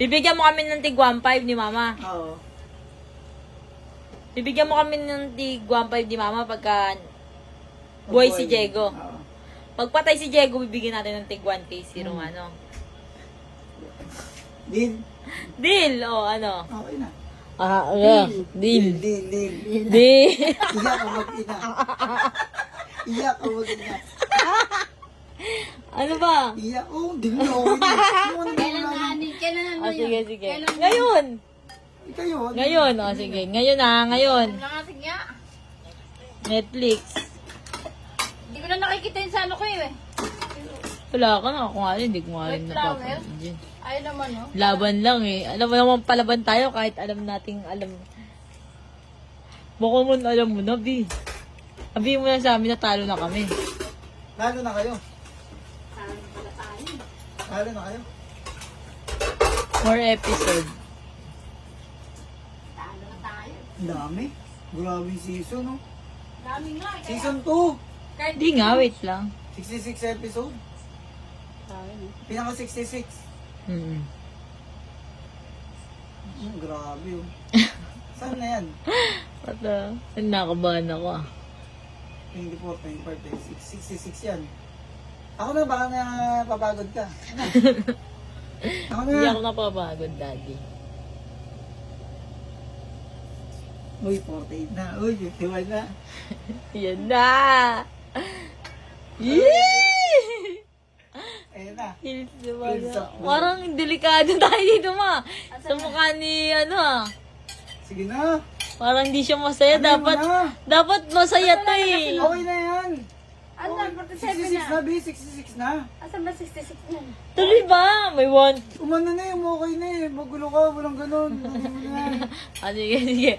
Bibigyan mo kami ng tig 1.5 ni Mama. Oo. Bibigyan mo kami ng tig 1.5 ni Mama pagka buhay si Diego. Oo. Pagpatay si Diego, bibigyan natin ng tig 1K si Romano. Deal. Deal! O, ano? Okay na. Deal. Deal. Deal. Iyak ang mag-ina. Iyak ang mag-ina. Ano ba? Iyak. Oh, deal na okay na. Kailan na, Anin? Kailan na O, sige, sige. Kailan? Ngayon! Kayo. Ngayon, o, sige. Ngayon na, ngayon. Wala nga, sige nga. Netflix. Hindi ko na nakikita yung sa ano ko eh. Wala ka na. Ako nga rin, hindi ko nga rin White flower? napapanood. Ayun naman, no? Laban lang eh. Alam mo naman palaban tayo kahit alam nating alam. Baka mo alam mo na, B. Sabihin mo na sa amin na talo na kami. Lalo na kayo. Saan pala tayo? Lalo na kayo. More episode. Talo na tayo. Ang dami. Grabe yung season, no? Dami nga. Kaya, Season 2. Hindi nga, wait lang. 66 episode. Pinaka 66. Grabe yun. Saan na yan? Pata, nakabahan ako ah. 24, 25, 26. 66 yan. Ako na, baka na papagod ka. Ako Hindi na. ako napapagod, Daddy. Uy, 48 na. Uy, 51 na. Yan na! Yee! Ayun na. Hills Hills of Love. Parang delikado tayo dito, ma. Sa mukha ni, ano ah. Sige na. Parang hindi siya masaya. Ano mo Dapat, na? dapat masaya to eh. Okay na yan. Asan? 47 na. 66 na, B. 66 na. Asan ba 66 na? Tuloy ba? May one. Umano na yung okay na eh. Magulo ka, walang ganun. Ah, sige, sige.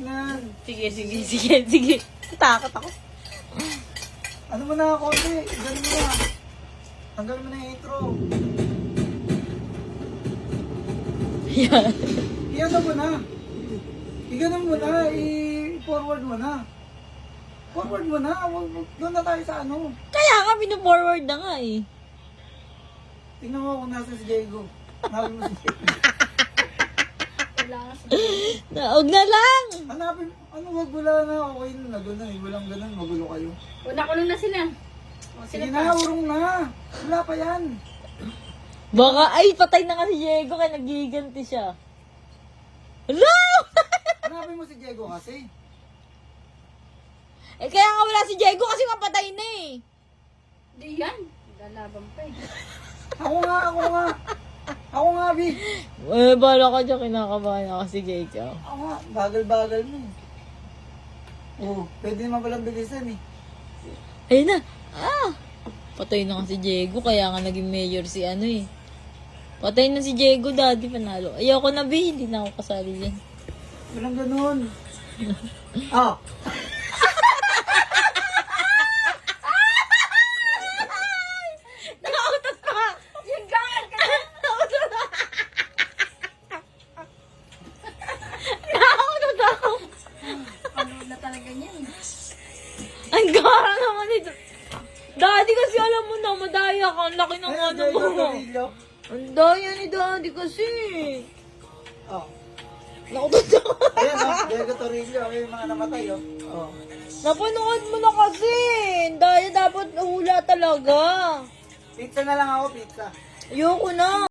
Yan. Sige, sige, sige, sige. Takot ako. Ano mo na, konti. Ganun mo na. Tanggal mo na yung intro. Yan. Iyan mo na. Iganon mo na. I-forward mo na. Forward mo na. Doon na tayo sa ano. Kaya nga, pinu-forward na nga eh. Tingnan mo kung nasa si Diego. Hanapin mo si Diego. Wala nga sa Huwag na lang. Hanapin. Ano, wag wala na. Okay na. Nagul na eh. Walang ganun. Magulo kayo. Una ko na sila. O, Sige sila na, urong na. Wala pa yan. Baka, ay, patay na nga si Diego kaya nagiganti siya. Hello! Hanapin mo si Diego kasi. Eh, kaya nga wala si Diego kasi mapatay na eh. Di yan. Lalaban pa eh. Ako nga. Ako nga, Bi. Eh, bala ka dyan, kinakabahan ako si Diego. Ako nga. Bagal-bagal mo eh. Oo, pwede naman palang bilisan eh. Ayun na. Ah! Patay na nga si Diego, kaya nga naging mayor si ano eh. Patay na si Diego, Daddy, panalo. Ayoko na, B, hindi na ako kasali dyan. Walang ganun. Ah! Nakautot ka! Yung gangan ka na. Nakautot ako! Ano na talaga yan. Ang gara naman ito. Daddy, kasi alam mo na, madaya ka. Ang laki ng ano Diego mo. Torillo. Ang daya ni Daddy kasi. Oh. Nakautot ako. Ayan oh, Diego Torillo. Ay, yung mga namatay oh. Oh. Napanood mo na kasi. Ang daya dapat hula talaga. Pizza na lang ako, pizza. Ayoko na.